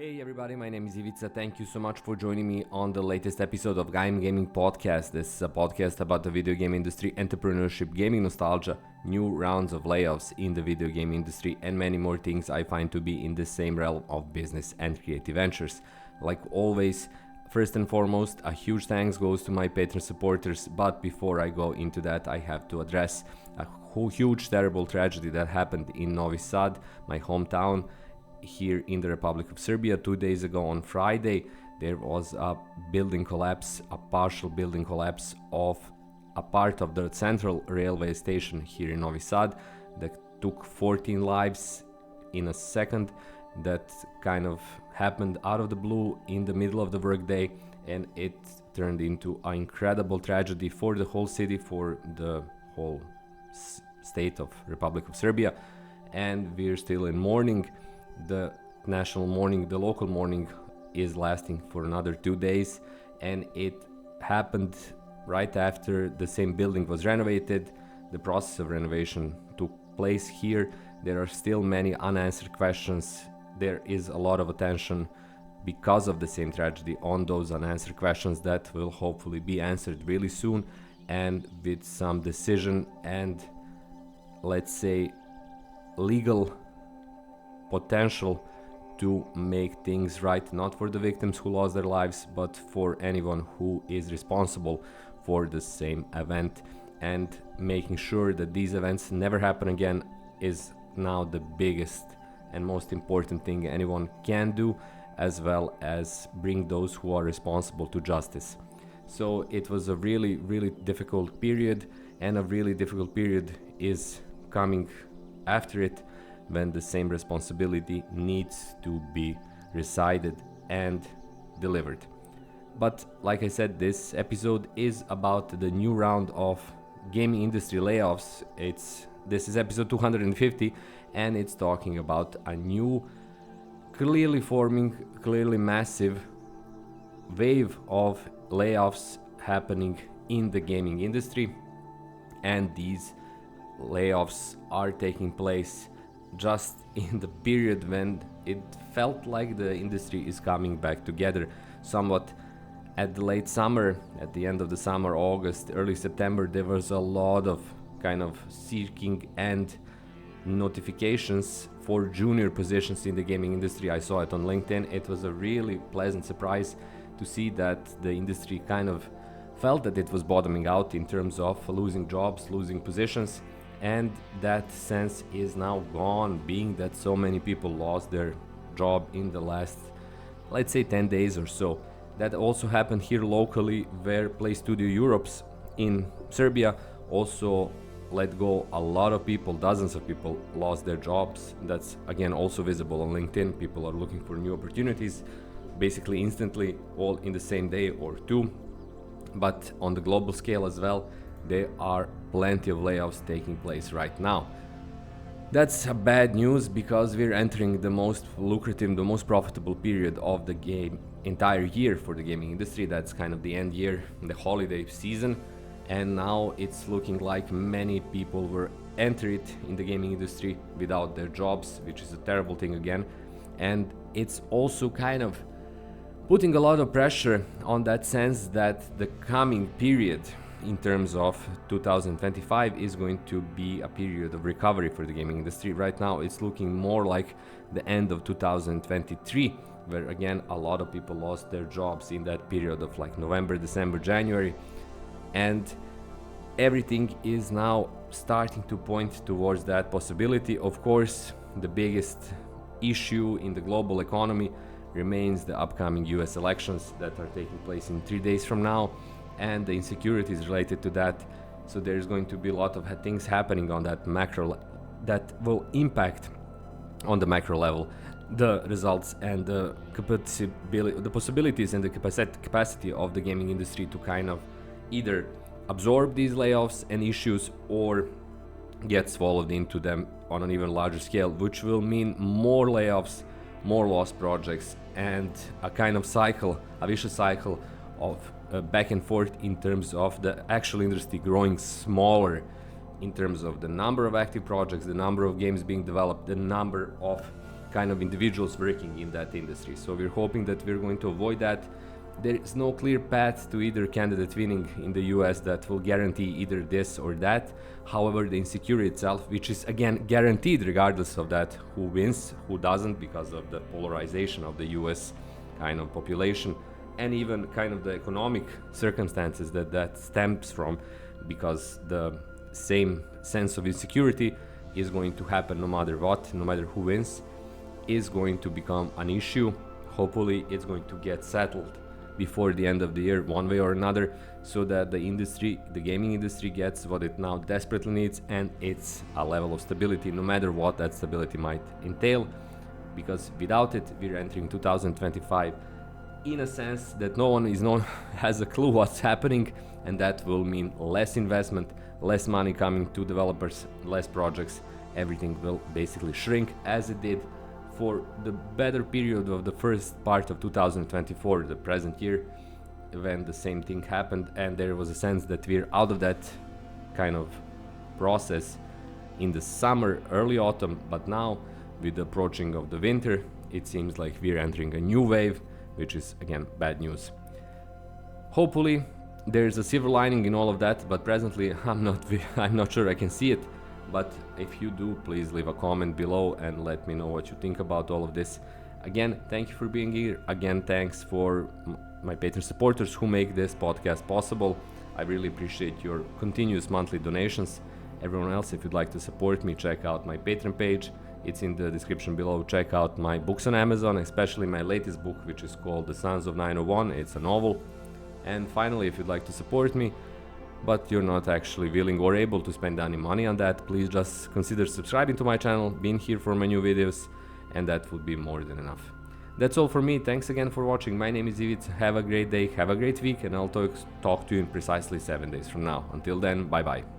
Hey everybody, my name is Ivica. Thank you so much for joining me on the latest episode of Gaming Podcast. This is a podcast about the video game industry, entrepreneurship, gaming nostalgia, new rounds of layoffs in the video game industry, and many more things I find to be in the same realm of business and creative ventures. Like always, first and foremost, a huge thanks goes to my Patreon supporters, but before I go into that, I have to address a huge terrible tragedy that happened in Novi Sad, my hometown, here in the Republic of Serbia. 2 days ago on Friday, there was a building collapse, a partial building collapse of a part of the central railway station here in Novi Sad that took 14 lives in a second. That kind of happened out of the blue in the middle of the workday, and it turned into an incredible tragedy for the whole city, for the whole state of Republic of Serbia, and we're still in mourning. The national mourning, the local mourning is lasting for another 2 days, and it happened right after the same building was renovated. The process of renovation took place here. There are still many unanswered questions. There is a lot of attention because of the same tragedy on those unanswered questions that will hopefully be answered really soon, and with some decision and, let's say, legal potential to make things right, not for the victims who lost their lives, but for anyone who is responsible for the same event. And making sure that these events never happen again is now the biggest and most important thing anyone can do, as well as bring those who are responsible to justice. So it was a really difficult period, and a really difficult period is coming after it, when the same responsibility needs to be resided and delivered. But like I said, this episode is about the new round of gaming industry layoffs. This is episode 250, and it's talking about a new, clearly forming, clearly massive wave of layoffs happening in the gaming industry. And these layoffs are taking place just in the period when it felt like the industry is coming back together somewhat. At the late summer, at the end of the summer, August, early September, there was a lot of kind of seeking and notifications for junior positions in the gaming industry. I saw it on LinkedIn. It was a really pleasant surprise to see that the industry kind of felt that it was bottoming out in terms of losing jobs, losing positions. And that sense is now gone, being that so many people lost their job in the last, let's say, 10 days or so. That also happened here locally, where Play Studio Europe's in Serbia also let go a lot of people. Dozens of people lost their jobs. That's again also visible on LinkedIn. People are looking for new opportunities basically instantly, all in the same day or two. But on the global scale as well, there are plenty of layoffs taking place right now. That's a bad news, because we're entering the most lucrative, the most profitable period of the entire year for the gaming industry. That's kind of the end year, the holiday season, and now it's looking like many people will enter it in the gaming industry without their jobs, which is a terrible thing again. And it's also kind of putting a lot of pressure on that sense that the coming period in terms of 2025 is going to be a period of recovery for the gaming industry. Right now it's looking more like the end of 2023, where again a lot of people lost their jobs in that period of like November, December, January, and everything is now starting to point towards that possibility. Of course, the biggest issue in the global economy remains the upcoming US elections that are taking place in 3 days from now, and the insecurities related to that. So there's going to be a lot of things happening on that macro that will impact on the macro level the results and the possibilities and the capacity of the gaming industry to kind of either absorb these layoffs and issues or get swallowed into them on an even larger scale, which will mean more layoffs, more lost projects, and a kind of cycle, a vicious cycle of back and forth in terms of the actual industry growing smaller in terms of the number of active projects, the number of games being developed, the number of kind of individuals working in that industry. So we're hoping that we're going to avoid that. There is no clear path to either candidate winning in the US that will guarantee either this or that. However, the insecurity itself, which is again guaranteed regardless of that who wins, who doesn't, because of the polarization of the US kind of population, and even kind of the economic circumstances that stems from, because the same sense of insecurity is going to happen no matter what, no matter who wins, is going to become an issue. Hopefully it's going to get settled before the end of the year, one way or another, so that the gaming industry gets what it now desperately needs, and it's a level of stability, no matter what that stability might entail, because without it, we're entering 2025 in a sense that no one has a clue what's happening, and that will mean less investment, less money coming to developers, less projects. Everything will basically shrink, as it did for the better period of the first part of 2024, the present year, when the same thing happened, and there was a sense that we're out of that kind of process in the summer, early autumn. But now, with the approaching of the winter, it seems like we're entering a new wave, which is again bad news. Hopefully there's a silver lining in all of that, but presently I'm not sure I can see it. But if you do, please leave a comment below and let me know what you think about all of this. Again, thank you for being here. Again, thanks for my Patreon supporters who make this podcast possible. I really appreciate your continuous monthly donations. Everyone else, if you'd like to support me, check out my Patreon page. It's in the description below. Check out my books on Amazon, especially my latest book, which is called The Sons of 901. It's a novel. And finally, if you'd like to support me, but you're not actually willing or able to spend any money on that, please just consider subscribing to my channel, being here for my new videos, and that would be more than enough. That's all for me. Thanks again for watching. My name is Ivica. Have a great day, have a great week, and I'll talk to you in precisely 7 days from now. Until then, bye bye.